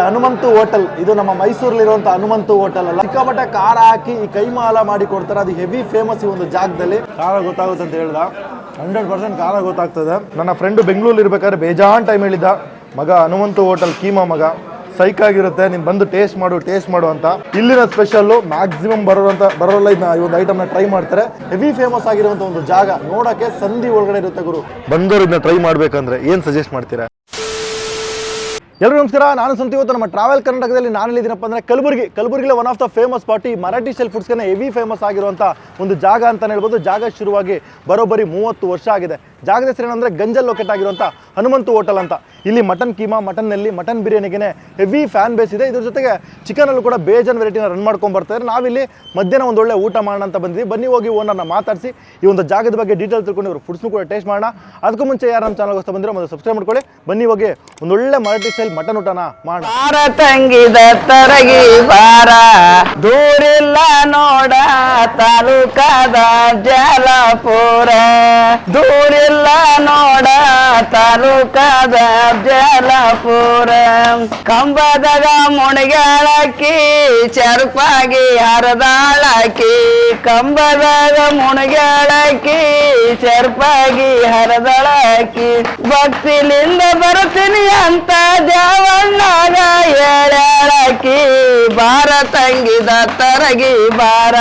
Hanumanthu hotel ಇದು ನಮ್ಮ ಮೈಸೂರಲ್ಲಿರುವಂತ Hanumanthu hotel ಅಲ್ಲ, ಸಿಕ್ಕಾಪಟ್ಟೆ ಖಾರ ಹಾಕಿ ಈ ಕೈಮಾಲ ಮಾಡಿ ಕೊಡ್ತಾರೆ. ಅದು ಹೆವಿ ಫೇಮಸ್ ಈ ಒಂದು ಜಾಗದಲ್ಲಿ. ಖಾರ ಗೊತ್ತಾಗುತ್ತೆ ಅಂತ ಹೇಳ್ದ, 100% ಖಾರ ಗೊತ್ತಾಗ್ತದೆ. ನನ್ನ ಫ್ರೆಂಡ್ ಬೆಂಗಳೂರಲ್ಲಿ ಇರ್ಬೇಕಾದ್ರೆ ಬೇಜಾನ್ ಟೈಮ್ ಹೇಳಿದ್ದ, ಮಗ ಹನುಮಂತು ಹೋಟೆಲ್ ಕೀಮಾ ಮಗ ಸೈಕ್ ಆಗಿರುತ್ತೆ, ನೀನು ಬಂದು ಟೇಸ್ಟ್ ಮಾಡು ಅಂತ. ಇಲ್ಲಿನ ಸ್ಪೆಷಲ್ಲು ಮ್ಯಾಕ್ಸಿಮಮ್ ಬರೋಲ್ಲ ಈ ಒಂದು ಐಟಮ್ನ ಟ್ರೈ ಮಾಡ್ತಾರೆ. ಹೆವಿ ಫೇಮಸ್ ಆಗಿರುವಂಥ ಒಂದು ಜಾಗ, ನೋಡೋಕ್ಕೆ ಸಂಧಿ ಒಳಗಡೆ ಇರುತ್ತೆ ಗುರು. ಬಂದವರು ಇದನ್ನ ಟ್ರೈ ಮಾಡ್ಬೇಕಂದ್ರೆ ಏನು ಸಜೆಸ್ಟ್ ಮಾಡ್ತೀರಾ? ಎಲ್ಲರೂ ನಮಸ್ಕಾರ, ನಾನು ಸಂತು. ಇವತ್ತು ನಮ್ಮ ಟ್ರಾವೆಲ್ ಕರ್ನಾಟಕದಲ್ಲಿ ನಾನು ಎಲ್ಲಿದ್ದೀನಪ್ಪ ಅಂದರೆ ಕಲಬುರಗಿಲಿ one of the famous spot, ಈ ಮರಾಠಿ ಸ್ಟೈಲ್ ಫುಡ್ಸ್ಗೆ ಹೆವಿ ಫೇಮಸ್ ಆಗಿರುವಂಥ ಒಂದು ಜಾಗ ಅಂತಲೇ ಹೇಳ್ಬೋದು. ಜಾಗ ಶುರುವಾಗಿ ಬರೋಬ್ಬರಿ 30 ವರ್ಷ ಆಗಿದೆ. ಜಾಗದ ಹೆಸರು ಏನಂದರೆ ಗಂಜಲ್ ಲೊಕೇಟ್ ಆಗಿರುವಂಥ ಹನುಮಂತು ಹೋಟೆಲ್ ಅಂತ. ಇಲ್ಲಿ ಮಟನ್ ಕೀಮಾ, ಮಟನ್ನಲ್ಲಿ ಮಟನ್ ಬಿರಿಯಾನಿಗೆ ಹೆವಿ ಫ್ಯಾನ್ ಬೇಸ್ ಇದೆ. ಇದ್ರ ಜೊತೆಗೆ ಚಿಕನಲ್ಲೂ ಕೂಡ ಬೇಜನ್ ವೆರೈಟಿನ ರನ್ ಮಾಡ್ಕೊಂಡು ಬರ್ತಾರೆ. ನಾವಿಲ್ಲಿ ಮಧ್ಯಾಹ್ನ ಒಂದು ಒಳ್ಳೆ ಊಟ ಮಾಡೋಣ ಅಂತ ಬಂದಿದ್ದೀವಿ. ಬನ್ನಿ ಹೋಗಿ ಓನರ್ನ ಮಾತಾಡಿಸಿ ಈ ಒಂದು ಜಾಗದ ಬಗ್ಗೆ ಡೀಟೇಲ್ ತಿಳ್ಕೊಂಡು ಇವರು ಫುಡ್ಸ್ನು ಕೂಡ ಟೇಸ್ಟ್ ಮಾಡೋಣ. ಅದಕ್ಕೂ ಮುಂಚೆ ಯಾರು ನಮ್ಮ ಚಾನಲ್ಗೋಸ್ಕರ ಬಂದಿರೋ ಮೊದಲು ಸಬ್ಸ್ಕ್ರೈಬ್ ಮಾಡ್ಕೊಳ್ಳಿ. ಬನ್ನಿ ಹೋಗಿ ಒಂದೊಳ್ಳೆ ಮರಾಠಿ ಸ್ಟೈಲ್ ಮಟನ್ ಊಟನ ಮಾಡೋಣ. ತಂಗಿದ ತರಗಿ ಬಾರ ದೂರಿಲ್ಲ ನೋಡ ತಾಲೂಕಾದ ಜಲಪುರ, ದೂರಿಲ್ಲ ನೋಡ ತಾಲೂಕಾದ ಜಲಪುರ. ಕಂಬದಾಗ ಮುಣಗಾಳಕಿ ಚರ್ಪಾಗಿ ಹರದಾಳಕಿ, ಕಂಬದಾಗ ಮುಣಗಾಳಕಿ ಚರ್ಪಾಗಿ ಹರದಾಳಕಿ. ಭಕ್ತಿಲಿಂದ ಬರ್ತೀನಿ ಅಂತ ದೇವಣ್ಣಗ ಹೇಳಕಿ, ಬಾರ ತಂಗಿದ ತರಗಿ ಬಾರ.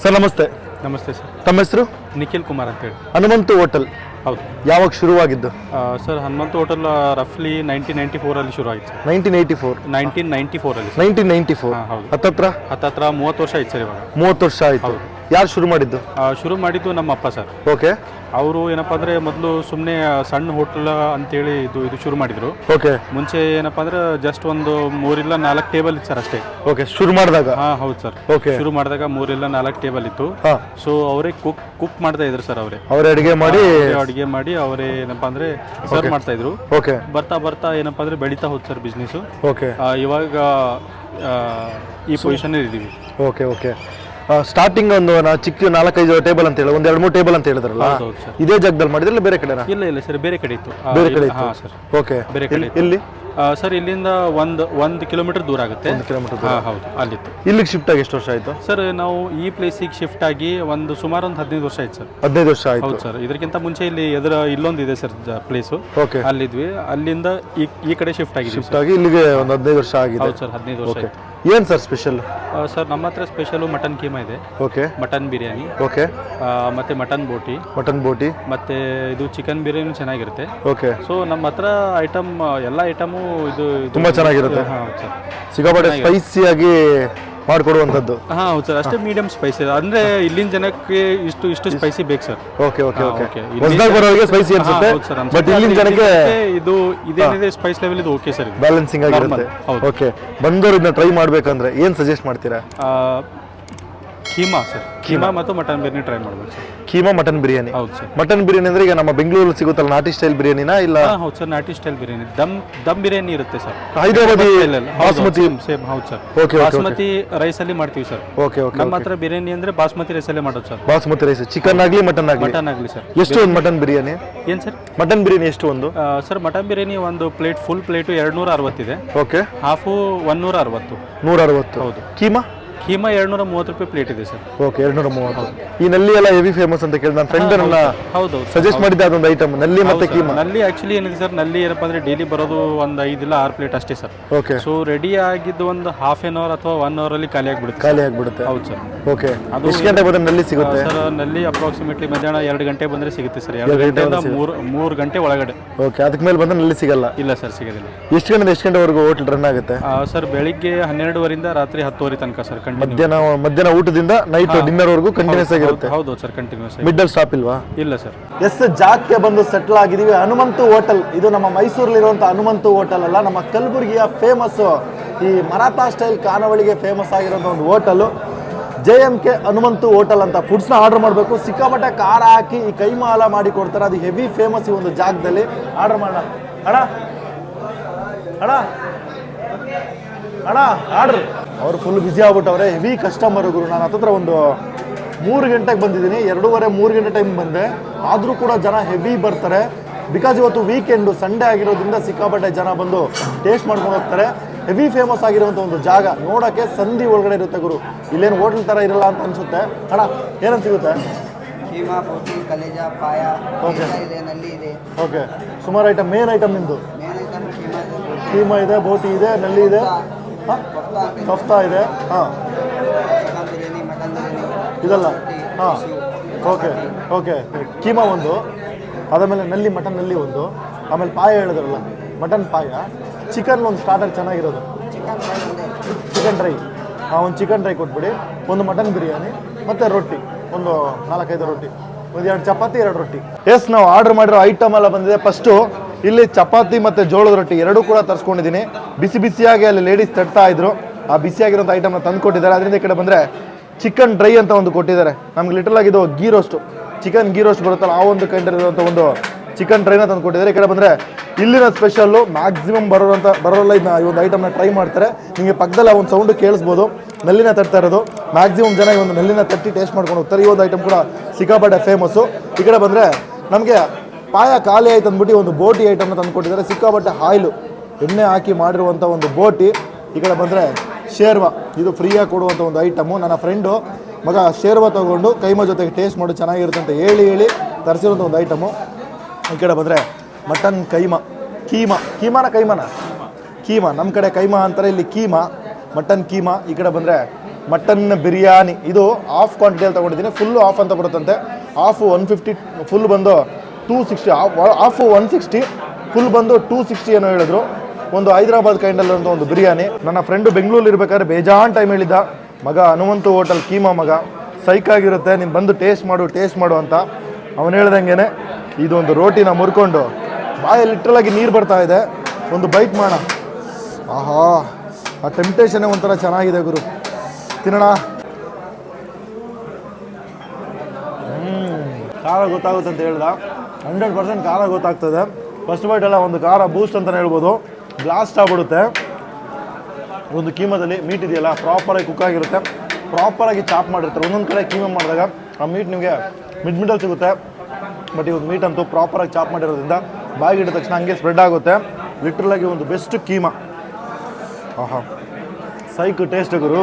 ಸರ್ ನಮಸ್ತೆ. ನಮಸ್ತೆ ಸರ್. ತಮ್ಮ ಹೆಸರು? ನಿಖಿಲ್ ಕುಮಾರ್ ಅಂತೇಳಿ. ಹನುಮಂತು ಹೋಟೆಲ್ ಹೌದು. ಯಾವಾಗ ಶುರುವಾಗಿದ್ದು? ಸರ್ ಹನುಮಂತು ಹೋಟೆಲ್ ರಫ್ಲಿ 1994 ಶುರು ಆಯ್ತು. 1994 ಹೌದು. ಹತ್ತತ್ರ 30 ವರ್ಷ ಆಯ್ತು ಸರ್. ಇವಾಗ 30 ವರ್ಷ ಆಯ್ತು. ಯಾರು ಶುರು ಮಾಡಿದ್ದು? ಶುರು ಮಾಡಿದ್ದು ನಮ್ಮ ಅಪ್ಪ ಸರ್. ಓಕೆ. ಅವರು ಏನಪ್ಪಾ ಅಂದ್ರೆ ಮೊದಲು ಸುಮ್ಮನೆ ಸಣ್ಣ ಹೋಟೆಲ್ ಅಂತೇಳಿ ಇದು ಶುರು ಮಾಡಿದ್ರು. ಓಕೆ. ಮುಂಚೆ ಏನಪ್ಪಾ ಅಂದ್ರೆ ಜಸ್ಟ್ ಒಂದು 3 ಇಲ್ಲ 4 ಟೇಬಲ್ ಇತ್ತು ಸರ್ ಅಷ್ಟೇ. ಓಕೆ. ಶುರು ಮಾಡಿದಾಗ? ಹೌದು ಸರ್. ಓಕೆ. ಶುರು ಮಾಡಿದಾಗ 3 ಇಲ್ಲ 4 ಟೇಬಲ್ ಇತ್ತು. ಸೊ ಅವರೇ ಕುಕ್ ಮಾಡ್ತಾ ಇದ್ರು ಸರ್. ಅವರೇ ಅಡಿಗೆ ಮಾಡಿ ಅವರೇ ಏನಪ್ಪಾ ಅಂದ್ರೆ ಸರ್ವ್ ಮಾಡ್ತಾ ಇದ್ರು. ಓಕೆ. ಬರ್ತಾ ಏನಪ್ಪಾ ಅಂದ್ರೆ ಬೆಳೀತಾ ಹೋದ್ ಸರ್ ಬಿಸ್ನೆಸ್. ಓಕೆ. ಇವಾಗ ಈ ಪೊಸಿಷನ್ ಇದೀವಿ. Okay okay. ಸ್ಟಾರ್ಟಿಂಗ್ ಒಂದು ಚಿಕ್ಕ 4-5 ಟೇಬಲ್ ಅಂತ ಹೇಳಿ 1-2-3 ಟೇಬಲ್ ಅಂತ ಹೇಳಿದ್ರಲ್ಲ, ಇದೇ ಜಾಗದಲ್ಲಿ ಮಾಡಿದ್ರಲ್ಲ ಬೇರೆ ಕಡೆ? ಇಲ್ಲ ಸರ್, ಬೇರೆ ಕಡೆ ಇತ್ತು. ಸರ್. ಓಕೆ. ಬೇರೆ ಕಡೆ ಇಲ್ಲಿ ಸರ್ ಇಲ್ಲಿಂದ ಒಂದು ಕಿಲೋಮೀಟರ್ ದೂರ ಆಗುತ್ತೆ. 1 ಕಿಲೋಮೀಟರ್? ಹೌದು, ಅಲ್ಲಿತ್ತು. ಇಲ್ಲಿಗೆ ಶಿಫ್ಟ್ ಆಗಿ ಎಷ್ಟು ವರ್ಷ ಆಯ್ತು ಸರ್? ನಾವು ಈ ಪ್ಲೇಸಿಗೆ ಶಿಫ್ಟ್ ಆಗಿ ಸುಮಾರು ಒಂದು 15 ವರ್ಷ ಆಯ್ತು ಸರ್. 15 ವರ್ಷ ಆಯ್ತು. ಹೌದು ಸರ್. ಇದಕ್ಕಿಂತ ಮುಂಚೆ ಇಲ್ಲಿ ಇಲ್ಲೊಂದು ಇದೆ ಸರ್ ಪ್ಲೇಸು. ಓಕೆ. ಅಲ್ಲಿದ್ವಿ. ಅಲ್ಲಿಂದ ಈ ಕಡೆ ಶಿಫ್ಟ್ ಆಗಿ ಇಲ್ಲಿಗೆ ಒಂದು 15 ವರ್ಷ ಆಗಿದೆ. ಹೌದು ಸರ್, 15 ವರ್ಷ ಆಯ್ತು. ಏನ್ ಸರ್ ಸ್ಪೆಷಲ್? ಸರ್ ನಮ್ಮ ಹತ್ರ ಸ್ಪೆಷಲ್ ಮಟನ್ ಕೀಮಾ ಇದೆ. ಓಕೆ. ಮಟನ್ ಬಿರಿಯಾನಿ. ಓಕೆ. ಮತ್ತೆ ಮಟನ್ ಬೋಟಿ ಮತ್ತೆ ಇದು ಚಿಕನ್ ಬಿರಿಯಾನಿ ಚೆನ್ನಾಗಿರುತ್ತೆ. ಓಕೆ. ಸೊ ನಮ್ಮ ಹತ್ರ ಎಲ್ಲ ಐಟಮು ಇದು ತುಂಬಾ ಚೆನ್ನಾಗಿರುತ್ತೆ. ಸಿಕ್ಕಾಪಟ್ಟೆ ಸ್ಪೈಸಿ ಆಗಿ ಮಾಡ್ಕೊಡುವಂಥದ್ದು. ಹೌದು ಸರ್. ಅಷ್ಟೇ ಮೀಡಿಯಂ ಸ್ಪೈಸಿ, ಅಂದ್ರೆ ಇಲ್ಲಿನ ಜನಕ್ಕೆ ಇಷ್ಟು ಸ್ಪೈಸಿ ಬೇಕು ಸರ್. Okay okay okay. ಹೊಸದಾಗಿ ಬರೋರಿಗೆ ಸ್ಪೈಸಿ ಅನ್ಸುತ್ತೆ, ಬಟ್ ಇಲ್ಲಿನ ಜನಕ್ಕೆ ಇದೇನಿದೆ ಸ್ಪೈಸ್ ಲೆವೆಲ್ ಇದು ಓಕೆ ಸರ್, ಬ್ಯಾಲೆನ್ಸಿಂಗ್ ಆಗಿರುತ್ತೆ. ಓಕೆ. ಬಂದವರು ಇದನ್ನ ಟ್ರೈ ಮಾಡ್ಬೇಕಂದ್ರೆ ಏನ್ ಸಜೆಸ್ಟ್ ಮಾಡ್ತೀರಾ? ಕೀಮಾ ಸರ್. ಕೀಮಾ ಮತ್ತು ಮಟನ್ ಬಿರಿಯಾನಿ ಟ್ರೈ ಮಾಡ್ಬೇಕು ಸರ್. ಕೀಮಾ ಮಟನ್ ಬಿರಿಯಾನಿ. ಹೌದು ಸರ್. ಮಟನ್ ಬಿರಿಯಾನಿ ಅಂದ್ರೆ ಈಗ ನಮ್ಮ ಬೆಂಗಳೂರಲ್ಲಿ ಸಿಗುತ್ತಲ್ಲ ನಾಟಿ ಸ್ಟೈಲ್ ಬಿರಿಯಾನಿನಾ? ಇಲ್ಲ. ಹೌದು ಸರ್, ನಾಟಿ ಸ್ಟೈಲ್ ಬಿರಿಯಾನಿ. ದಮ್ ಬಿರಿಯಾನಿ ಇರುತ್ತೆ ಸರ್. ಹೈದರಾಬಾದಿ ಬಾಸ್ಮತಿ. ಸೇಮ್. ಹೌದು ಸರ್. ಓಕೆ. ಬಾಸ್ಮತಿ ರೈಸ್ ಅಲ್ಲಿ ಮಾಡ್ತೀವಿ ಸರ್. Okay okay. ನಮ್ಮ ಹತ್ರ ಬಿರಿಯಾನಿ ಅಂದ್ರೆ ಬಾಸ್ಮತಿ ರೈಸ್ ಅಲ್ಲೇ ಮಾಡೋದು ಸರ್. ಬಾಸ್ಮತಿ ರೈಸ್, ಚಿಕನ್ ಆಗ್ಲಿ ಮಟನ್ ಆಗ್ಲಿ ಸರ್. ಎಷ್ಟು ಒಂದು ಮಟನ್ ಬಿರಿಯಾನಿ? ಏನ್ ಸರ್? ಮಟನ್ ಬಿರಿಯಾನಿ ಎಷ್ಟು ಒಂದು? ಸರ್ ಮಟನ್ ಬಿರಿಯಾನಿ ಒಂದು ಪ್ಲೇಟ್, ಫುಲ್ ಪ್ಲೇಟು 260 ಇದೆ. ಓಕೆ. ಹಾಫು 160. 160. ಹೌದು. ಕೀಮಾ 230 ರೂಪಾಯಿ ಪ್ಲೇಟ್ ಇದೆ ಸರ್. ಓಕೆ. 230. ಈ ನಲ್ಲಿ ಎಲ್ಲ ಹೆವಿ ಫೇಮಸ್ ಅಂತ ಕೇಳಿ ನನ್ನ ಫ್ರೆಂಡ್ ಹೌದು ಸಜೆಸ್ಟ್ ಮಾಡಿದ್ದ ಅದೊಂದು ಐಟಮ್, ನಲ್ಲಿ ಮತ್ತೆ ಕೀಮಾ. ನಲ್ಲಿ ಆಕ್ಚುಲಿ ಏನಿದೆ ಸರ್, ನಲ್ಲಿ ಏನಪ್ಪಾ ಅಂದ್ರೆ ಡೈಲಿ ಬರೋದು ಒಂದು 5 ಇಲ್ಲ 6 ಪ್ಲೇಟ್ ಅಷ್ಟೇ ಸರ್. ಓಕೆ. ಸೊ ರೆಡಿ ಆಗಿದ್ದು ಒಂದು ಹಾಫ್ ಆನ್ ಅವರ್ ಅಥವಾ 1 ಅವರ್ ಅಲ್ಲಿ ಖಾಲಿ ಆಗ್ಬಿಡುತ್ತೆ. ಹೌದು ಸರ್. ಓಕೆ. ಎಷ್ಟು ಗಂಟೆ ಬಂದ್ರೆ ನಲ್ಲಿ ಸಿಗುತ್ತೆ ಸರ್? ನಲ್ಲಿ ಅಪ್ರಾಕ್ಸಿಮೇಟ್ಲಿ ಮಧ್ಯಾಹ್ನ 2 ಗಂಟೆ ಬಂದ್ರೆ ಸಿಗುತ್ತೆ ಸರ್. 2 ಗಂಟೆಯಿಂದ 3 ಗಂಟೆ ಒಳಗಡೆ. ಓಕೆ. ಅದಕ್ಕೆ ಮೇಲೆ ಬಂದ್ರೆ ನಲ್ಲಿ ಸಿಗಲ್ಲ? ಇಲ್ಲ ಸರ್, ಸಿಗೋದಿಲ್ಲ. ಎಷ್ಟು ಗಂಟೆವರೆಗೂ ಹೋಟೆಲ್ ರನ್ ಆಗುತ್ತೆ ಸರ್? ಬೆಳಿಗ್ಗೆ 12 ರಾತ್ರಿ 10 ತನಕ ಸರ್. ಮಧ್ಯಾಹ್ನ ಊಟದಿಂದ ನೈಟ್ ಡಿನ್ನರ್ ವರೆಗೂ ಕಂಟಿನ್ಯೂಸ್ ಆಗಿರುತ್ತೆ. ಹೌದು ಸರ್, ಕಂಟಿನ್ಯೂಸ್. ಮಿಡ್ಲ್ ಸ್ಟಾಪ್ ಇಲ್ವಾ? ಇಲ್ಲ ಸರ್. ಜಾಗಕ್ಕೆ ಬಂದು ಸೆಟ್ಲ್ ಆಗಿದೀವಿ. ಹನುಮಂತು ಹೋಟೆಲ್ ಇದು ನಮ್ಮ ಮೈಸೂರಲ್ಲಿರುವಂಥ ಹನುಮಂತು ಹೋಟೆಲ್ ಅಲ್ಲ, ನಮ್ಮ ಕಲಬುರಗಿಯ ಫೇಮಸ್ ಈ ಮರಾಠಾ ಸ್ಟೈಲ್ ಖಾನಾವಳಿಗೆ ಫೇಮಸ್ ಆಗಿರೋಂಥ ಒಂದು ಹೋಟೆಲು JMK ಹನುಮಂತು ಹೋಟೆಲ್ ಅಂತ. ಫುಡ್ಸ್ನ ಆರ್ಡರ್ ಮಾಡಬೇಕು. ಸಿಕ್ಕಾಪಟ್ಟೆ ಖಾರ ಹಾಕಿ ಈ ಕೈಮಾಲ ಮಾಡಿ ಕೊಡ್ತಾರೆ. ಅದು ಹೆವಿ ಫೇಮಸ್ ಈ ಒಂದು ಜಾಗದಲ್ಲಿ. ಆರ್ಡರ್ ಮಾಡೋಣ ಅಣ್ಣ ಆರ್ಡ್ರ್. ಅವರು ಫುಲ್ ಬ್ಯುಸಿ ಆಗ್ಬಿಟ್ಟವ್ರೆ, ಹೆವಿ ಕಸ್ಟಮರ್ ಗುರು. ನಾನು ಹತ್ತಿರ ಒಂದು 3 ಗಂಟೆಗೆ ಬಂದಿದ್ದೀನಿ, 2:30-3 ಗಂಟೆ ಟೈಮ್ ಬಂದೆ. ಆದರೂ ಕೂಡ ಜನ ಹೆವಿ ಬರ್ತಾರೆ. ಬಿಕಾಸ್ ಇವತ್ತು ವೀಕೆಂಡು ಸಂಡೇ ಆಗಿರೋದ್ರಿಂದ ಸಿಕ್ಕಾಪಟ್ಟೆ ಜನ ಬಂದು ಟೇಸ್ಟ್ ಮಾಡ್ಕೊಂಡು ಹೋಗ್ತಾರೆ. ಹೆವಿ ಫೇಮಸ್ ಆಗಿರುವಂಥ ಒಂದು ಜಾಗ. ನೋಡೋಕ್ಕೆ ಸಂಧಿ ಒಳಗಡೆ ಇರುತ್ತೆ ಗುರು. ಇಲ್ಲೇನು ಹೋಟ್ಲ್ ಥರ ಇರಲ್ಲ ಅಂತ ಅನ್ಸುತ್ತೆ. ಅಣ್ಣ ಏನಂತ ಸಿಗುತ್ತೆ? ಕೀಮಾ, ಬೋಟಿ, ಕಲೇಜ, ಪಾಯ ಓಕೆ ಇದೆ, ನಲ್ಲಿ ಇದೆ. ಓಕೆ, ಸುಮಾರು ಐಟಮ್. ಮೇನ್ ಐಟಮ್ ನಿಮ್ಮದು ಮೇನ್ ಐಟಮ್ ಕೀಮಾ ಇದೆ, ಕೀಮಾ ಇದೆ, ಬೋಟಿ ಇದೆ, ನಲ್ಲಿ ಇದೆ, ಹಾಂ ಕೊಫ್ತಾ ಅಂತ ಇದೆ. ಕಫ್ತಾ ಇದೆ, ಹಾಂ ಚಿಕನ್ ಬಿರಿಯಾನಿ, ಮಟನ್ ಬಿರಿಯಾನಿ ಇದಲ್ಲ, ಹಾಂ ಫಿಶು, ಓಕೆ ಓಕೆ. ಕೀಮಾ ಒಂದು, ಅದಾದಮೇಲೆ ನಲ್ಲಿ, ಮಟನ್ ನಲ್ಲಿ ಒಂದು, ಆಮೇಲೆ ಪಾಯ ಹೇಳಿದ್ರಲ್ಲ ಮಟನ್ ಪಾಯ. ಚಿಕನ್ ಒಂದು ಸ್ಟಾರ್ಟರ್ ಚೆನ್ನಾಗಿರೋದು, ಚಿಕನ್ ಫ್ರೈ ಇದೆ. ಚಿಕನ್ ಡ್ರೈ, ಒಂದು ಚಿಕನ್ ಡ್ರೈ ಕೊಟ್ಬಿಡಿ, ಒಂದು ಮಟನ್ ಬಿರಿಯಾನಿ ಮತ್ತು ರೊಟ್ಟಿ ಒಂದು 4-5 ರೊಟ್ಟಿ, ಒಂದು 2 ಚಪಾತಿ 2 ರೊಟ್ಟಿ. ಎಸ್, ನಾವು ಆರ್ಡರ್ ಮಾಡಿರೋ ಐಟಮ್ ಎಲ್ಲ ಬಂದಿದೆ. ಫಸ್ಟು ಇಲ್ಲಿ ಚಪಾತಿ ಮತ್ತು ಜೋಳದ ರೊಟ್ಟಿ ಎರಡೂ ಕೂಡ ತರಿಸ್ಕೊಂಡಿದ್ದೀನಿ. ಬಿಸಿ ಬಿಸಿಯಾಗಿ ಅಲ್ಲಿ ಲೇಡೀಸ್ ತಡ್ತಾ ಇದ್ರು. ಆ ಬಿಸಿಯಾಗಿರೋಂಥ ಐಟಮ್ನ ತಂದು ಕೊಟ್ಟಿದ್ದಾರೆ. ಅದರಿಂದ ಈ ಕಡೆ ಬಂದರೆ ಚಿಕನ್ ಡ್ರೈ ಅಂತ ಒಂದು ಕೊಟ್ಟಿದ್ದಾರೆ. ನಮ್ಗೆ ಲಿಟಲ್ ಆಗಿದ್ದು ghee roast, chicken ghee roast ಬರುತ್ತಲ್ಲ ಆ ಒಂದು ಕೈಂಡ್ ಇರುವಂಥ ಒಂದು ಚಿಕನ್ ಡ್ರೈನ ತಂದು ಕೊಟ್ಟಿದ್ದಾರೆ. ಈ ಕಡೆ ಬಂದರೆ ಇಲ್ಲಿನ ಸ್ಪೆಷಲ್ಲು ಮ್ಯಾಕ್ಸಿಮಮ್ ಬರೋಲ್ಲ ಇದನ್ನ ಈ ಒಂದು ಐಟಮ್ನ ಟ್ರೈ ಮಾಡ್ತಾರೆ. ನಿಮಗೆ ಪಕ್ಕದಲ್ಲಿ ಆ ಒಂದು ಸೌಂಡು ಕೇಳಿಸ್ಬೋದು, ನಲ್ಲಿನ ತಟ್ತಾ ಇರೋದು. ಮ್ಯಾಕ್ಸಿಮಮ್ ಜನ ಈ ಒಂದು ನಲ್ಲಿನ ತಟ್ಟಿ ಟೇಸ್ಟ್ ಮಾಡ್ಕೊಂಡು ಹೋಗ್ತಾರೆ. ಈ ಒಂದು ಐಟಮ್ ಕೂಡ ಸಿಕ್ಕಾಪಟ್ಟೆ ಫೇಮಸ್ಸು. ಈ ಕಡೆ ಬಂದರೆ ನಮಗೆ ಪಾಯ ಖಾಲಿ ಆಯ್ತು ಅಂದ್ಬಿಟ್ಟು ಒಂದು ಬೋಟಿ ಐಟಮ್ನ ತಂದು ಕೊಟ್ಟಿದ್ದಾರೆ. ಸಿಕ್ಕಾಪಟ್ಟೆ ಆಯಿಲು ಎಣ್ಣೆ ಹಾಕಿ ಮಾಡಿರುವಂಥ ಒಂದು ಬೋಟಿ. ಈ ಕಡೆ ಬಂದರೆ ಶೇರ್ವಾ, ಇದು ಫ್ರೀಯಾಗಿ ಕೊಡುವಂಥ ಒಂದು ಐಟಮು. ನನ್ನ ಫ್ರೆಂಡು ಮಗ ಶೇರ್ವಾ ತೊಗೊಂಡು ಕೈಮಾ ಜೊತೆಗೆ ಟೇಸ್ಟ್ ಮಾಡಿ ಚೆನ್ನಾಗಿರುತ್ತೆ ಅಂತ ಹೇಳಿ ತರಿಸಿರುವಂಥ ಒಂದು ಐಟಮು. ಈ ಕಡೆ ಬಂದರೆ ಮಟನ್ ಕೈಮಾ, ಕೀಮಾನ ಕೈಮಾನ ಕೀಮಾ, ನಮ್ಮ ಕಡೆ ಕೈಮಾ ಅಂತಾರೆ, ಇಲ್ಲಿ ಕೀಮಾ, ಮಟನ್ ಕೀಮಾ. ಈ ಕಡೆ ಬಂದರೆ ಮಟನ್ ಬಿರಿಯಾನಿ, ಇದು ಹಾಫ್ ಕ್ವಾಂಟಿಟಿಯಲ್ಲಿ ತೊಗೊಂಡಿದ್ದೀನಿ. ಫುಲ್ಲು ಆಫ್ ಅಂತ ಬರುತ್ತಂತೆ. ಹಾಫು 150, ಫುಲ್ ಬಂದು 260, ಹಾಫು 160, ಫುಲ್ ಬಂದು 260 ಏನೋ ಹೇಳಿದ್ರು. ಒಂದು ಹೈದರಾಬಾದ್ ಕೈಂಡಲ್ಲಿರುವಂಥ ಒಂದು ಬಿರಿಯಾನಿ. ನನ್ನ ಫ್ರೆಂಡು ಬೆಂಗಳೂರಲ್ಲಿ ಇರ್ಬೇಕಾದ್ರೆ ಬೇಜಾನ್ ಟೈಮ್ ಹೇಳಿದ್ದ, ಮಗ ಹನುಮಂತು ಹೋಟೆಲ್ ಕೀಮಾ ಮಗ ಸೈಕಾಗಿರುತ್ತೆ, ನೀನು ಬಂದು ಟೇಸ್ಟ್ ಮಾಡು ಅಂತ. ಅವನು ಹೇಳ್ದಂಗೆ ಇದೊಂದು ರೋಟಿನ ಮುರ್ಕೊಂಡು ಬಾಯಲ್ಲಿ ಲಿಟ್ರಲಾಗಿ ನೀರು ಬರ್ತಾ ಇದೆ. ಒಂದು ಬೈಟ್ ಮಾಡೋಣ. ಆಹಾ, ಆ ಟೆಂಪ್ಟೇಷನ್ನೇ ಒಂಥರ ಚೆನ್ನಾಗಿದೆ ಗುರು. ತಿನ್ನೋಣ. ಖಾರ ಗೊತ್ತಾಗುತ್ತೆ ಅಂತ ಹೇಳ್ದ. 100% ಖಾರ ಗೊತ್ತಾಗ್ತದೆ. ಫಸ್ಟ್ ಬೈಟ್ ಎಲ್ಲ ಒಂದು ಖಾರ ಬೂಸ್ಟ್ ಅಂತಲೇ ಹೇಳ್ಬೋದು. ಬ್ಲಾಸ್ಟ್ ಆಗ್ಬಿಡುತ್ತೆ. ಒಂದು ಕೀಮಾದಲ್ಲಿ ಮೀಟ್ ಇದೆಯಲ್ಲ ಪ್ರಾಪರಾಗಿ ಕುಕ್ ಆಗಿರುತ್ತೆ, ಪ್ರಾಪರಾಗಿ ಚಾಪ್ ಮಾಡಿರ್ತಾರೆ. ಒಂದೊಂದು ಕಡೆ ಕೀಮಾ ಮಾಡಿದಾಗ ಆ ಮೀಟ್ ನಿಮಗೆ ಮಿಡ್ಲ್ ಸಿಗುತ್ತೆ. ಬಟ್ ಇವಾಗ ಮೀಟ್ ಅಂತೂ ಪ್ರಾಪರಾಗಿ ಚಾಪ್ ಮಾಡಿರೋದ್ರಿಂದ ಬಾಯಿಗೆ ಇಟ್ಟ ತಕ್ಷಣ ಹಂಗೆ ಸ್ಪ್ರೆಡ್ ಆಗುತ್ತೆ. ಲಿಟ್ರಲಾಗಿ ಒಂದು ಬೆಸ್ಟ್ ಕೀಮಾ. ಆಹಾ, ಸೈಕ್ ಟೇಸ್ಟ್ ಗುರು.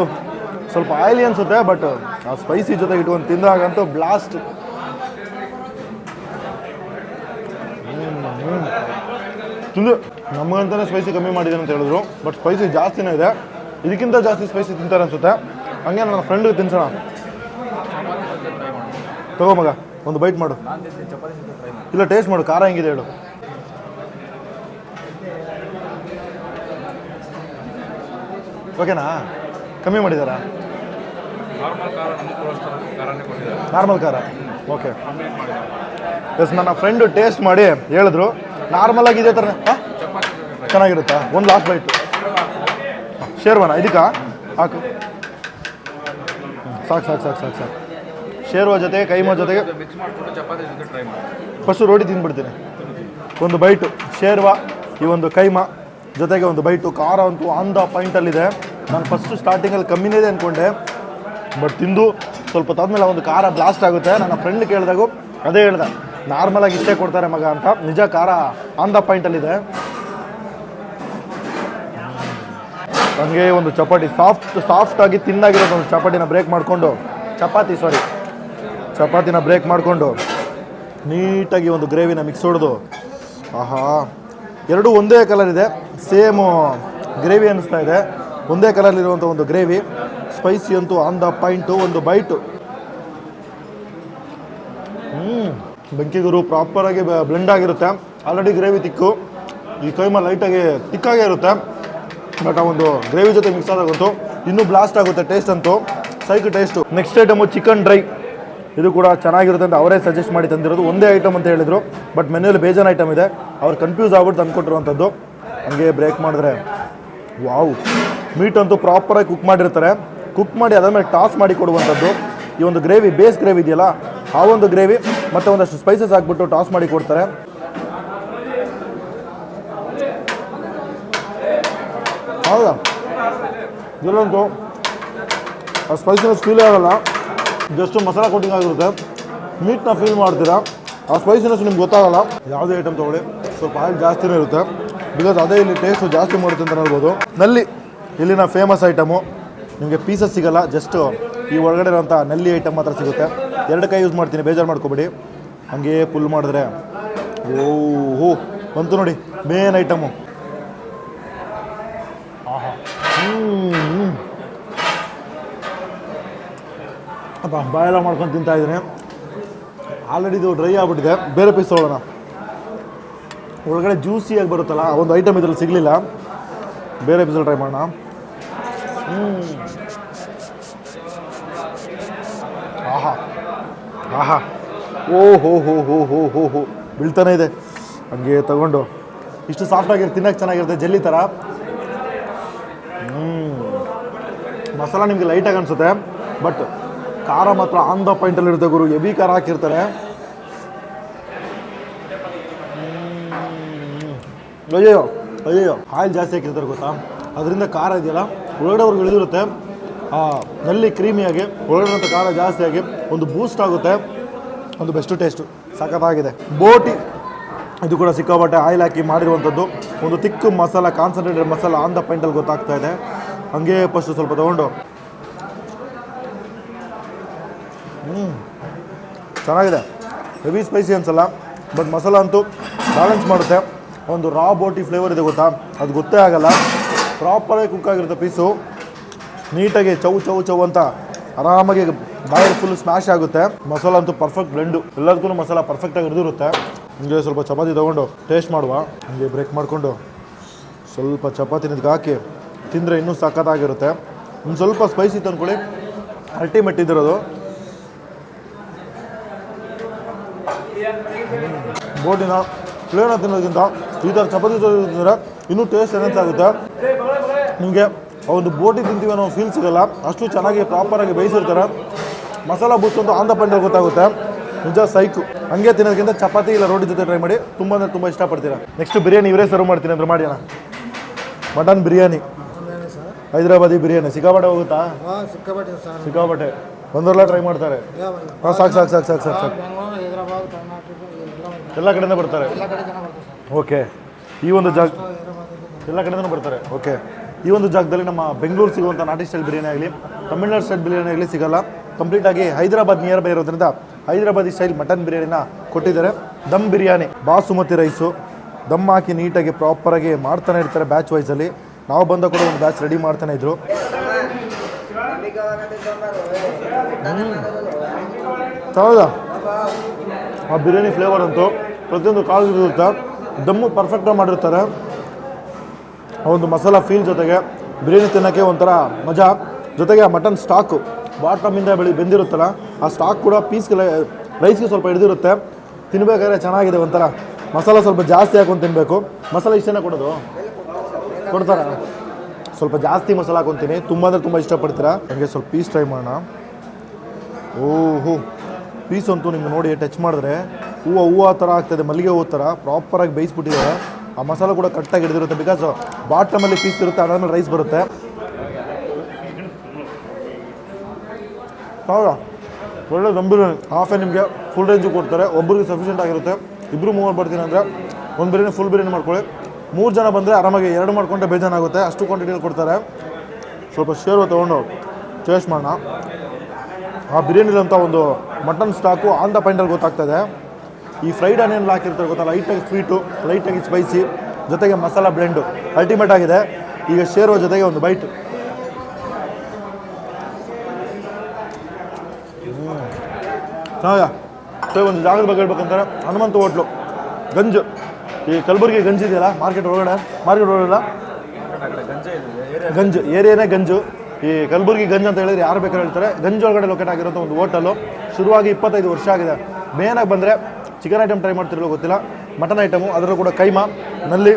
ಸ್ವಲ್ಪ ಆಯಿಲಿ ಅನಿಸುತ್ತೆ, ಬಟ್ ಆ ಸ್ಪೈಸಿ ಜೊತೆಗೆ ಇಟ್ಕೊಂಡು ತಿಂದಾಗಂತೂ ಬ್ಲಾಸ್ಟ್. ತಿಂದು ನಮಗಂತಾನೆ ಸ್ಪೈಸಿ ಕಮ್ಮಿ ಮಾಡಿದೆ ಅಂತ ಹೇಳಿದ್ರು, ಬಟ್ ಸ್ಪೈಸಿ ಜಾಸ್ತಿನೇ ಇದೆ. ಇದಕ್ಕಿಂತ ಜಾಸ್ತಿ ಸ್ಪೈಸಿ ತಿಂತಾರೆ ಅನಿಸುತ್ತೆ. ಹಂಗೆ ನನ್ನ ಫ್ರೆಂಡ್ಗೆ ತಿನ್ಸೋಣ. ತಗೋ ಮಗ, ಒಂದು ಬೈಟ್ ಮಾಡು. ಇಲ್ಲ, ಟೇಸ್ಟ್ ಮಾಡು, ಖಾರ ಹೆಂಗಿದೆ ಹೇಳು. ಓಕೆನಾ? ಕಮ್ಮಿ ಮಾಡಿದಾರಾ? ನಾರ್ಮಲ್ ಖಾರ. ಓಕೆ. ಎಸ್, ನನ್ನ ಫ್ರೆಂಡು ಟೇಸ್ಟ್ ಮಾಡಿ ಹೇಳಿದ್ರು ನಾರ್ಮಲ್ ಆಗಿ ಇದೇ ಥರ ಚೆನ್ನಾಗಿರುತ್ತಾ. ಒಂದು ಲಾಸ್ಟ್ ಬೈಟು ಶೇರ್ವಾನ ಇದಕ್ಕೆ ಹಾಕು. ಸಾಕು. ಶೇರ್ವಾ ಜೊತೆಗೆ ಕೈಮಾ ಜೊತೆಗೆ ಫಸ್ಟು ರೋಟಿ ತಿಂದ್ಬಿಡ್ತೀನಿ. ಒಂದು ಬೈಟು ಶೇರ್ವಾ, ಈ ಒಂದು ಕೈಮಾ ಜೊತೆಗೆ ಒಂದು ಬೈಟು. ಖಾರ ಅಂತೂ ಆನ್ ದ ಪಾಯಿಂಟಲ್ಲಿದೆ. ನಾನು ಫಸ್ಟು ಸ್ಟಾರ್ಟಿಂಗಲ್ಲಿ ಕಮ್ಮಿನೇ ಇದೆ ಅಂದ್ಕೊಂಡೆ, ಬಟ್ ತಿಂದು ಸ್ವಲ್ಪ ತಾದ್ಮೇಲೆ ಒಂದು ಖಾರ ಬ್ಲಾಸ್ಟ್ ಆಗುತ್ತೆ. ನನ್ನ ಫ್ರೆಂಡ್ ಕೇಳಿದಾಗೂ ಅದೇ ಹೇಳ್ದೆ, ನಾರ್ಮಲಾಗಿ ಇಷ್ಟೇ ಕೊಡ್ತಾರೆ ಮಗ ಅಂತ. ನಿಜ ಖಾರ ಆನ್ ದ ಪಾಯಿಂಟಲ್ಲಿದೆ. ನನಗೆ ಒಂದು ಚಪಾತಿ ಸಾಫ್ಟಾಗಿ ತಿನ್ನಾಗಿರೋದು ಒಂದು ಚಪಾತಿನ ಬ್ರೇಕ್ ಮಾಡಿಕೊಂಡು ನೀಟಾಗಿ ಒಂದು ಗ್ರೇವಿನ ಮಿಕ್ಸ್ ಹೊಡೆದು, ಆಹಾ, ಎರಡೂ ಒಂದೇ ಕಲರ್ ಇದೆ, ಸೇಮು ಗ್ರೇವಿ ಅನ್ನಿಸ್ತಾ ಇದೆ. ಒಂದೇ ಕಲರ್ಲಿರುವಂಥ ಒಂದು ಗ್ರೇವಿ. ಸ್ಪೈಸಿ ಅಂತೂ ಆನ್ ದ ಪಾಯಿಂಟು. ಒಂದು ಬೈಟು. ಬೆಂಕಿಗುರು ಪ್ರಾಪರಾಗಿ ಬ್ಲೆಂಡ್ ಆಗಿರುತ್ತೆ. ಆಲ್ರೆಡಿ ಗ್ರೇವಿ ತಿಕ್ಕು, ಈ ಕೈಮಾ ಲೈಟಾಗಿ ತಿಕ್ಕಾಗೇ ಇರುತ್ತೆ. ಬಟ್ ಆ ಒಂದು ಗ್ರೇವಿ ಜೊತೆ ಮಿಕ್ಸ್ ಆದಾಗಂತೂ ಇನ್ನೂ ಬ್ಲಾಸ್ಟ್ ಆಗುತ್ತೆ. ಟೇಸ್ಟ್ ಅಂತೂ psych taste. Next item chicken dry. ಇದು ಕೂಡ ಚೆನ್ನಾಗಿರುತ್ತೆ ಅಂತ ಅವರೇ ಸಜೆಸ್ಟ್ ಮಾಡಿ ತಂದಿರೋದು. ಒಂದೇ ಐಟಮ್ ಅಂತ ಹೇಳಿದರು, ಬಟ್ ಮೆನ್ಯೂಲಿ ಬೇಜಾನ್ ಐಟಮ್ ಇದೆ. ಅವ್ರು ಕನ್ಫ್ಯೂಸ್ ಆಗ್ಬಿಟ್ಟು ತಂದುಕೊಟ್ಟಿರುವಂಥದ್ದು. ಹಂಗೆ ಬ್ರೇಕ್ ಮಾಡಿದ್ರೆ ವಾವ್, ಮೀಟ್ ಅಂತೂ ಪ್ರಾಪರಾಗಿ ಕುಕ್ ಮಾಡಿರ್ತಾರೆ. ಕುಕ್ ಮಾಡಿ ಅದಾದಮೇಲೆ ಟಾಸ್ ಮಾಡಿ ಕೊಡುವಂಥದ್ದು. ಈ ಒಂದು ಗ್ರೇವಿ, ಬೇಸ್ ಗ್ರೇವಿ ಇದೆಯಲ್ಲ, ಆ ಒಂದು ಗ್ರೇವಿ ಮತ್ತು ಒಂದಷ್ಟು ಸ್ಪೈಸಸ್ ಹಾಕ್ಬಿಟ್ಟು ಟಾಸ್ ಮಾಡಿ ಕೊಡ್ತಾರೆ. ಹೌದಾ, ಇದರಲ್ಲಂತೂ ಆ ಸ್ಪೈಸಿನೆಸ್ ಫೀಲ್ ಆಗೋಲ್ಲ. ಜಸ್ಟ್ ಮಸಾಲ ಕೋಟಿಂಗ್ ಆಗಿರುತ್ತೆ. ಮೀಟ್ನ ಫೀಲ್ ಮಾಡ್ತೀರಾ, ಆ ಸ್ಪೈಸಿನೆಸ್ ನಿಮ್ಗೆ ಗೊತ್ತಾಗಲ್ಲ. ಯಾವುದೇ ಐಟಮ್ ತೊಗೊಳ್ಳಿ ಸ್ವಲ್ಪ ಆಯಿಲ್ ಜಾಸ್ತಿನೇ ಇರುತ್ತೆ. ಬಿಕಾಸ್ ಅದೇ ಇಲ್ಲಿ ಟೇಸ್ಟು ಜಾಸ್ತಿ ಮಾಡುತ್ತೆ ಅಂತ ಹೇಳ್ಬೋದು. ನಲ್ಲಿ ಇಲ್ಲಿನ ಫೇಮಸ್ ಐಟಮು. ನಿಮಗೆ ಪೀಸಸ್ ಸಿಗಲ್ಲ, ಜಸ್ಟ್ ಈ ಒಳಗಡೆ ಇರೋಂಥ ನಲ್ಲಿ ಐಟಮ್ ಮಾತ್ರ ಸಿಗುತ್ತೆ. 2 ಕೈ ಯೂಸ್ ಮಾಡ್ತೀನಿ, ಬೇಜಾರು ಮಾಡ್ಕೊಬೇಡಿ. ಹಂಗೆ ಫುಲ್ ಮಾಡಿದ್ರೆ ಓಹೋ ಬಂತು ನೋಡಿ ಮೇನ್ ಐಟಮು. ಅಪ್ಪ ಬಾಯೆಲ್ಲ ಮಾಡ್ಕೊಂಡು ತಿಂತಾ ಇದ್ದೀನಿ. ಆಲ್ರೆಡಿ ಇದು ಡ್ರೈ ಆಗಿಬಿಟ್ಟಿದೆ. ಬೇರೆ ಪೀಸ್ ತೊಗೊಳ್ಳೋಣ. ಒಳಗಡೆ ಜ್ಯೂಸಿಯಾಗಿ ಬರುತ್ತಲ್ಲ, ಒಂದು ಐಟಮ್ ಇದ್ರಲ್ಲಿ ಸಿಗಲಿಲ್ಲ. ಬೇರೆ ಪೀಸಲ್ಲಿ ಟ್ರೈ ಮಾಡೋಣ. ಆಹಾ ಆಹಾ ಓ ಹೋ ಹೋ ಹೋ ಹೋ ಹೋ ಹೋ ಬೀಳ್ತಾನೆ ಇದೆ. ಹಂಗೆ ತಗೊಂಡು ಇಷ್ಟು ಸಾಫ್ಟಾಗಿರುತ್ತೆ, ತಿನ್ನೋಕ್ಕೆ ಚೆನ್ನಾಗಿರುತ್ತೆ, ಜೆಲ್ಲಿ ಥರ. ಮಸಾಲ ನಿಮಗೆ ಲೈಟಾಗಿ ಅನಿಸುತ್ತೆ, ಬಟ್ ಖಾರ ಮಾತ್ರ ಆನ್ ದ ಪಾಯಿಂಟಲ್ಲಿ ಇರುತ್ತೆ ಗುರು. ಹೆವಿ ಖಾರ ಹಾಕಿರ್ತಾರೆ. ಅಯ್ಯೋ ಅಯ್ಯೋ ಆಯಿಲ್ ಜಾಸ್ತಿ ಹಾಕಿರ್ತಾರೆ ಗೊತ್ತಾ, ಅದರಿಂದ ಖಾರ ಇದೆಯಲ್ಲ ಒಳಗಡೆ ಅವ್ರಿಗೆ ಇಳಿದಿರುತ್ತೆ. ನಲ್ಲಿ ಕ್ರೀಮಿಯಾಗಿ ಒಳಗಡೆ ಖಾರ ಜಾಸ್ತಿ ಆಗಿ ಒಂದು ಬೂಸ್ಟ್ ಆಗುತ್ತೆ. ಒಂದು ಬೆಸ್ಟ್ ಟೇಸ್ಟು ಸಖತ್ತಾಗಿದೆ. ಬೋಟಿ ಇದು ಕೂಡ ಸಿಕ್ಕಾಪಟ್ಟೆ ಆಯಿಲ್ ಹಾಕಿ ಮಾಡಿರುವಂಥದ್ದು. ಒಂದು thick masala, concentrated masala on the ಪಾಯಿಂಟಲ್ಲಿ ಗೊತ್ತಾಗ್ತಾ ಇದೆ. ಹಂಗೆ ಫಸ್ಟು ಸ್ವಲ್ಪ ತೊಗೊಂಡು ಚೆನ್ನಾಗಿದೆ. ಹೆವಿ ಸ್ಪೈಸಿ ಅನ್ಸಲ್ಲ, ಬಟ್ ಮಸಾಲ ಅಂತೂ ಬ್ಯಾಲೆನ್ಸ್ ಮಾಡುತ್ತೆ. ಒಂದು ರಾ ಬೋಟಿ ಫ್ಲೇವರ್ ಇದೆ ಗೊತ್ತಾ, ಅದು ಗೊತ್ತೇ ಆಗಲ್ಲ. ಪ್ರಾಪರಾಗಿ ಕುಕ್ ಆಗಿರುತ್ತೆ ಪೀಸು. ನೀಟಾಗಿ ಚೌ ಚೌ ಚೌ ಅಂತ ಆರಾಮಾಗಿ ಬಾಯಲ್ಲಿ ಫುಲ್ ಸ್ಮ್ಯಾಶ್ ಆಗುತ್ತೆ. ಮಸಾಲ ಅಂತೂ ಪರ್ಫೆಕ್ಟ್ ಬ್ಲೆಂಡು, ಎಲ್ಲದಕ್ಕೂ ಮಸಾಲ ಪರ್ಫೆಕ್ಟಾಗಿ ಹಿಡಿದಿರುತ್ತೆ. ಹಂಗೆ ಸ್ವಲ್ಪ ಚಪಾತಿ ತೊಗೊಂಡು ಟೇಸ್ಟ್ ಮಾಡುವ. ಹಂಗೆ ಬ್ರೇಕ್ ಮಾಡಿಕೊಂಡು ಸ್ವಲ್ಪ ಚಪಾತಿನ ಇದಕ್ಕೆ ಹಾಕಿ ತಿಂದರೆ ಇನ್ನೂ ಸಖತ್ತಾಗಿರುತ್ತೆ. ಒಂದು ಸ್ವಲ್ಪ ಸ್ಪೈಸಿ ತಂದ್ಕೊಳ್ಳಿ, ಅಲ್ಟಿಮೇಟ್ ಇದ್ದಿರೋದು. ಬೋಟಿನ ಪ್ಲೇನ ತಿನ್ನೋದಕ್ಕಿಂತ ಈ ಥರ ಚಪಾತಿ ತಿಂದರೆ ಇನ್ನೂ ಟೇಸ್ಟ್ ಎನ್ಹಾನ್ಸ್ ಆಗುತ್ತೆ. ನಿಮಗೆ ಒಂದು ಬೋಟಿ ತಿಂತೀವಿ ಅನ್ನೋ ಫೀಲ್ ಸಿಗೋಲ್ಲ, ಅಷ್ಟು ಚೆನ್ನಾಗಿ ಪ್ರಾಪರಾಗಿ ಬೇಯಿಸಿರ್ತಾರೆ. ಮಸಾಲ ಬೂಸ್ಟ್ ಅಂತೂ ಆನ್ ದ ಪಾಯಿಂಟಲ್ಲಿ ಗೊತ್ತಾಗುತ್ತೆ. ನಿಜ ಸೈಕು. ಹಂಗೆ ತಿನ್ನೋದಕ್ಕಿಂತ ಚಪಾತಿ ಇಲ್ಲ ರೋಟಿ ಜೊತೆ ಟ್ರೈ ಮಾಡಿ, ತುಂಬ ಅಂದರೆ ತುಂಬ ಇಷ್ಟಪಡ್ತೀರಾ. ನೆಕ್ಸ್ಟ್ ಬಿರಿಯಾನಿ ಇವರೇ ಸರ್ವ್ ಮಾಡ್ತೀನಿ ಅಂದ್ರೆ ಮಾಡಿ ಅಣ್ಣ. ಮಟನ್ ಬಿರಿಯಾನಿ, ಹೈದರಾಬಾದಿ ಬಿರಿಯಾನಿ ಸಿಕ್ಕಾಪಟ್ಟೆ ಹೋಗುತ್ತಾ? ಸಿಕ್ಕಾಪಟ್ಟೆ 1 ಟ್ರೈ ಮಾಡ್ತಾರೆ. ಹಾಂ ಸಾಕು ಸಾಕು ಸಾಕು ಸಾಕು ಸಾಕು ಸಾಕು ಎಲ್ಲ ಕಡೆಯಿಂದ ಬರ್ತಾರೆ. ಓಕೆ, ಈ ಒಂದು ಜಾಗ ಎಲ್ಲ ಕಡೆಯಿಂದನೂ ಬರ್ತಾರೆ. ಓಕೆ, ಈ ಒಂದು ಜಾಗದಲ್ಲಿ ನಮ್ಮ ಬೆಂಗಳೂರು ಸಿಗುವಂಥ ನಾಟಿ ಸ್ಟೈಲ್ ಬಿರಿಯಾನಿ ಆಗಲಿ, ತಮಿಳ್ನಾಡು ಸ್ಟೈಲ್ ಬಿರಿಯಾನಿ ಆಗಲಿ ಸಿಗೋಲ್ಲ. ಕಂಪ್ಲೀಟಾಗಿ ಹೈದರಾಬಾದ್ ನಿಯರ್ ಬೈ ಇರೋದ್ರಿಂದ ಹೈದರಾಬಾದಿ ಸ್ಟೈಲ್ ಮಟನ್ ಬಿರಿಯಾನಿನ ಕೊಟ್ಟಿದ್ದಾರೆ. ದಮ್ ಬಿರಿಯಾನಿ, ಬಾಸುಮತಿ ರೈಸು ದಮ್ ಹಾಕಿ ನೀಟಾಗಿ ಪ್ರಾಪರಾಗಿ ಮಾಡ್ತಾನೆ ಇರ್ತಾರೆ ಬ್ಯಾಚ್ ವೈಸಲ್ಲಿ. ನಾವು ಬಂದ ಕೂಡ ಒಂದು ಬ್ಯಾಚ್ ರೆಡಿ ಮಾಡ್ತಾನೆ ಇದ್ರು. ಹೌದಾ, ಆ ಬಿರಿಯಾನಿ ಫ್ಲೇವರ್ ಅಂತೂ ಪ್ರತಿಯೊಂದು ಕಾಳು ಇರುತ್ತೆ. ದಮ್ಮು ಪರ್ಫೆಕ್ಟಾಗಿ ಮಾಡಿರ್ತಾರೆ. ಆ ಒಂದು ಮಸಾಲ ಫೀಲ್ ಜೊತೆಗೆ ಬಿರಿಯಾನಿ ತಿನ್ನೋಕ್ಕೆ ಒಂಥರ ಮಜಾ. ಜೊತೆಗೆ ಆ ಮಟನ್ ಸ್ಟಾಕು ಬಾಟಮಿಂದ ಬೆಂದಿರುತ್ತಲ್ಲ, ಆ ಸ್ಟಾಕ್ ಕೂಡ ಪೀಸ್ಗೆ ರೈಸ್ಗೆ ಸ್ವಲ್ಪ ಹಿಡಿದಿರುತ್ತೆ. ತಿನ್ನಬೇಕಾದ್ರೆ ಚೆನ್ನಾಗಿದೆ. ಒಂಥರ ಮಸಾಲ ಸ್ವಲ್ಪ ಜಾಸ್ತಿ ಹಾಕೊಂಡು ತಿನ್ನಬೇಕು. ಮಸಾಲ ಇಷ್ಟನೇ ಕೊಡೋದು ಕೊಡ್ತಾರ, ಸ್ವಲ್ಪ ಜಾಸ್ತಿ ಮಸಾಲ ಹಾಕೊತೀನಿ. ತುಂಬ ಅಂದರೆ ತುಂಬ ಇಷ್ಟಪಡ್ತೀರಾ. ಹಂಗೆ ಸ್ವಲ್ಪ ಪೀಸ್ ಟ್ರೈ ಮಾಡೋಣ. ಓಹೋ, ಪೀಸ್ ಅಂತೂ ನಿಮ್ಗೆ ನೋಡಿ ಟಚ್ ಮಾಡಿದ್ರೆ ಹೂವು ಥರ ಆಗ್ತದೆ, ಮಲ್ಲಿಗೆ ಹೂವು ಥರ ಪ್ರಾಪರಾಗಿ ಬೇಯಿಸ್ಬಿಟ್ಟಿದ್ದಾರೆ. ಆ ಮಸಾಲ ಕೂಡ ಕರೆಕ್ಟಾಗಿ ಹಿಡಿದಿರುತ್ತೆ. ಬಿಕಾಸ್ ಬಾಟಮಲ್ಲಿ ಪೀಸ್ ಇರುತ್ತೆ, ಅದಾದ್ಮೇಲೆ ರೈಸ್ ಬರುತ್ತೆ. ಹೌದಾ, ಒಳ್ಳೆ ದಮ್ ಬಿರಿಯಾನಿ. ಹಾಫೇ ನಿಮಗೆ ಫುಲ್ ರೇಂಜು ಕೊಡ್ತಾರೆ. ಒಬ್ಬರಿಗೆ ಸಫಿಷಿಯೆಂಟ್ ಆಗಿರುತ್ತೆ. 2-3 ಬರ್ತೀನಿ ಅಂದರೆ ಒಂದು ಬಿರಿಯಾನಿ ಫುಲ್ ಬಿರಿಯಾನಿ ಮಾಡ್ಕೊಳ್ಳಿ. 3 ಜನ ಬಂದರೆ ಆರಾಮಾಗಿ 2 ಮಾಡ್ಕೊಂಡ್ರೆ ಬೇಜಾನಾಗುತ್ತೆ, ಅಷ್ಟು ಕ್ವಾಂಟಿಟಿಯಲ್ಲಿ ಕೊಡ್ತಾರೆ. ಸ್ವಲ್ಪ ಶೇರ್ವ ತೊಗೊಂಡು ಟೇಸ್ಟ್ ಮಾಡೋಣ. ಆ ಬಿರಿಯಾನಿಲಂಥ ಒಂದು ಮಟನ್ ಸ್ಟಾಕು ಆನ್ ದ ಪಾಯಿಂಟಲ್ಲಿ ಗೊತ್ತಾಗ್ತದೆ. ಈ ಫ್ರೈಡ್ ಆನಿಯನ್ ಹಾಕಿರ್ತಾರೆ ಗೊತ್ತಾ, ಲೈಟಾಗಿ ಸ್ವೀಟು, ಲೈಟಾಗಿ ಸ್ಪೈಸಿ, ಜೊತೆಗೆ ಮಸಾಲ ಬ್ಲೆಂಡು ಅಲ್ಟಿಮೇಟ್ ಆಗಿದೆ. ಈಗ ಶೇರ್ವ ಜೊತೆಗೆ ಒಂದು ಬೈಟ್. ಸೊ ಒಂದು ಜಾಗದ ಬಗ್ಗೆ ಹೇಳ್ಬೇಕಂತಾರೆ, ಹನುಮಂತ ಹೋಟ್ಲು ಗಂಜು, ಈ ಕಲಬುರಗಿ ಗಂಜು ಇದೆಯಲ್ಲ ಮಾರ್ಕೆಟ್ ಒಳಗಡೆ ಗಂಜು ಏರಿಯಾನೇ ಗಂಜು. ಈ ಕಲಬುರಗಿ ಗಂಜು ಅಂತ ಹೇಳಿದ್ರೆ ಯಾರು ಬೇಕಾದ್ರೆ ಹೇಳ್ತಾರೆ. ಗಂಜು ಒಳಗಡೆ ಲೊಕೇಟ್ ಆಗಿರೋಂಥ ಒಂದು ಹೋಟೆಲು. ಶುರುವಾಗಿ 25 ವರ್ಷ ಆಗಿದೆ. ಮೇನಾಗಿ ಬಂದರೆ ಚಿಕನ್ ಐಟಮ್ ಟ್ರೈ ಮಾಡ್ತಿರಲ್ಲ ಗೊತ್ತಿಲ್ಲ, ಮಟನ್ ಐಟಮು, ಅದರಲ್ಲೂ ಕೂಡ ಕೈಮಾ, ನಲ್ಲಿ,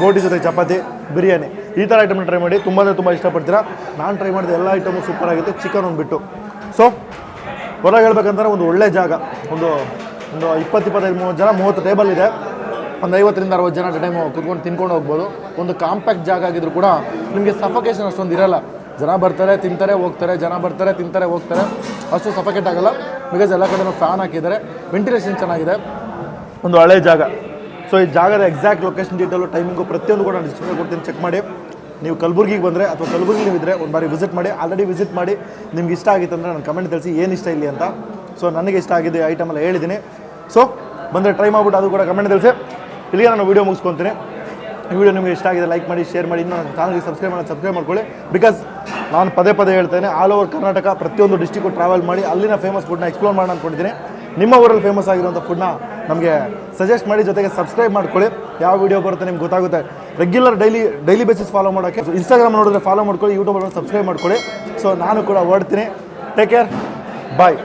ಬೋಟಿ ಜೊತೆ ಚಪಾತಿ, ಬಿರಿಯಾನಿ, ಈ ಥರ ಐಟಮ್ನ ಟ್ರೈ ಮಾಡಿ. ತುಂಬ ಅಂದರೆ ತುಂಬ ಇಷ್ಟಪಡ್ತೀರಾ. ನಾನು ಟ್ರೈ ಮಾಡಿದ ಎಲ್ಲ ಐಟಮು ಸೂಪರ್ ಆಗಿತ್ತು, ಚಿಕನ್ ಒಂದು ಬಿಟ್ಟು. ಸೊ ಹೊರಗೆ ಹೇಳ್ಬೇಕಂತಾರೆ ಒಂದು ಒಳ್ಳೆ ಜಾಗ. ಒಂದು 20-25-30 ಜನ, 30 ಟೇಬಲ್ ಇದೆ. ಒಂದು 50-60 ಜನ ಟೈಮು ಕುತ್ಕೊಂಡು ತಿನ್ಕೊಂಡು ಹೋಗ್ಬೋದು. ಒಂದು ಕಾಂಪ್ಯಾಕ್ಟ್ ಜಾಗ ಆಗಿದ್ರು ಕೂಡ ನಿಮಗೆ ಸಫಕೇಷನ್ ಅಷ್ಟೊಂದು ಇರಲ್ಲ. ಜನ ಬರ್ತಾರೆ ತಿಂತಾರೆ ಹೋಗ್ತಾರೆ, ಜನ ಬರ್ತಾರೆ ತಿಂತಾರೆ ಹೋಗ್ತಾರೆ, ಅಷ್ಟು ಸಫಕೇಟ್ ಆಗಲ್ಲ. ಬಿಕಾಸ್ ಎಲ್ಲ ಕಡೆನೂ ಫ್ಯಾನ್ ಹಾಕಿದ್ದಾರೆ, ವೆಂಟಿಲೇಷನ್ ಚೆನ್ನಾಗಿದೆ. ಒಂದು ಹಳೆ ಜಾಗ. ಸೊ ಈ ಜಾಗದ ಎಕ್ಸಾಕ್ಟ್ ಲೊಕೇಶನ್ ಡೀಟೇಲು ಟೈಮಿಂಗು ಪ್ರತಿಯೊಂದು ಕೂಡ ನಾನು ಡಿಸ್ಪ್ಲೇ ಕೊಡ್ತೀನಿ, ಚೆಕ್ ಮಾಡಿ. ನೀವು ಕಲಬುರ್ಗಿಗೆ ಬಂದರೆ ಅಥವಾ ಕಲಬುರ್ಗಿ ನೀವು ಇದ್ದರೆ ಒಂದು ಬಾರಿ ವಿಸಿಟ್ ಮಾಡಿ. ಆಲ್ರೆಡಿ ವಿಸಿಟ್ ಮಾಡಿ ನಿಮ್ಗೆ ಇಷ್ಟ ಆಗಿತ್ತು ಅಂದರೆ ನಾನು ಕಮೆಂಟ್ ತಿಳಿಸಿ ಏನು ಇಷ್ಟ ಇಲ್ಲಿ ಅಂತ. ಸೊ ನನಗೆ ಇಷ್ಟ ಆಗಿದೆ ಐಟಮೆಲ್ಲ ಹೇಳಿದ್ದೀನಿ. ಸೊ ಬಂದರೆ ಟ್ರೈ ಮಾಡಿಬಿಟ್ಟು ಅದು ಕೂಡ ಕಮೆಂಟ್ ತಿಳಿಸಿ. ಇಲ್ಲಿಗೆ ನಾನು ವೀಡಿಯೋ ಮುಗಿಸ್ಕೊತೀನಿ. ಈ ವಿಡಿಯೋ ನಿಮಗೆ ಇಷ್ಟ ಆಗಿದೆ ಲೈಕ್ ಮಾಡಿ, ಶೇರ್ ಮಾಡಿ. ಇನ್ನೂ ನನ್ನ ಚಾನಲ್ಗೆ ಸಬ್ಸ್ಕ್ರೈಬ್ ಮಾಡ್ಕೊಳ್ಳಿ. ಬಿಕಾಸ್ ನಾನು ಪದೇ ಹೇಳ್ತೇನೆ, ಆಲ್ ಓವರ್ ಕರ್ನಾಟಕ ಪ್ರತಿಯೊಂದು ಡಿಸ್ಟಿಕ್ಕು ಟ್ರಾವೆಲ್ ಮಾಡಿ ಅಲ್ಲಿನ ಫೇಮಸ್ ಫುಡ್ನ ಎಕ್ಸ್ಪ್ಲೋರ್ ಮಾಡೋಣ ಅಂದ್ಕೊಂಡಿದ್ದೀನಿ. ನಿಮ್ಮ ಊರಲ್ಲಿ ಫೇಮಸ್ ಆಗಿರುವಂಥ ಫುಡ್ನ ನಮಗೆ ಸಜೆಸ್ಟ್ ಮಾಡಿ, ಜೊತೆಗೆ ಸಬ್ಸ್ಕ್ರೈಬ್ ಮಾಡ್ಕೊಳ್ಳಿ. ಯಾವ ವಿಡಿಯೋ ಬರುತ್ತೆ ನಿಮ್ಗೆ ಗೊತ್ತಾಗುತ್ತೆ. ರೆಗ್ಯುಲರ್ ಡೈಲಿ ಬೇಸಿಸ್ ಫಾಲೋ ಮಾಡೋಕ್ಕೆ ಇನ್ಸ್ಟಾಗ್ರಾಮ್ ನೋಡಿದ್ರೆ ಫಾಲೋ ಮಾಡ್ಕೊಳ್ಳಿ, ಯೂಟ್ಯೂಬ್ ಸಬ್ಸ್ಕ್ರೈಬ್ ಮಾಡ್ಕೊಳ್ಳಿ. ಸೊ ನಾನು ಕೂಡ ಹೊರಡ್ತೀನಿ. ಟೇಕ್ ಕೇರ್, ಬಾಯ್.